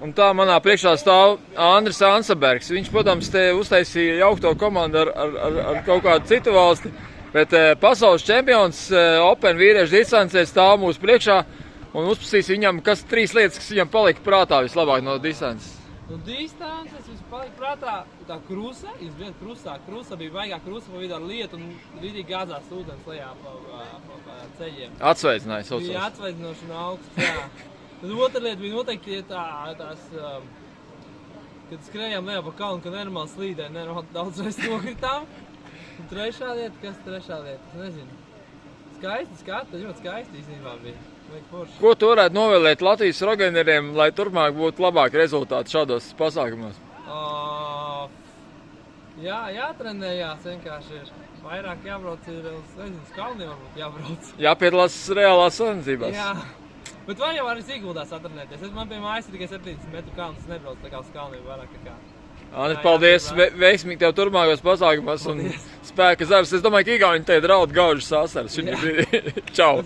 Un tā manā priekšā stāv Andris Ansabergs. Viņš, protams, te uztaisīja jaukto komandu ar kaut kādu citu valsti, bet pasaules čempions Open vīriešu distancē stāv mūsu priekšā un uzprasīs viņam, kas 3 lietas, kas viņam palika prātā vislabāk no distances. No distances viss palika prātā tā krusa, jūs bijat krusā. Krusa bija baigā krusa pa vidu ar lietu un vidīgi gāzās ūdens lejā pa ceļiem. Atsveicināja saucās. Bija atsveicinoši no augsts, jā. Tad otra lieta bija noteikti tās, kad skrējām lejā pa kalnu, kad nenormāli slīdē, nenormāli daudz reizes nokritām. Un trešā lieta, kas trešā lieta? Es nezinu. Skaisti skata, ļoti skaisti īstenībā bija. Ko tu varētu novēlēt Latvijas rogeneriem, lai turpmāk būtu labāki rezultāti šādos pasākumos? Jā, jātrenējās vienkārši ir. Vairāk jābrauc ir, nezinu, uz kalniem varbūt jābrauc. Jāpiedalās reālās sacensībās. Jā, bet var jau arī Siguldā satrenēties. Man pie mājas ir tikai 70 metru kalns, es nebraucu tā kā uz kalniem vairāk tā kā. Andri, paldies, veiksmīgi tev turpmākos pasākumos un spēka zars. Es domāju, ka Igauni te draud gaužas asaras. Čau!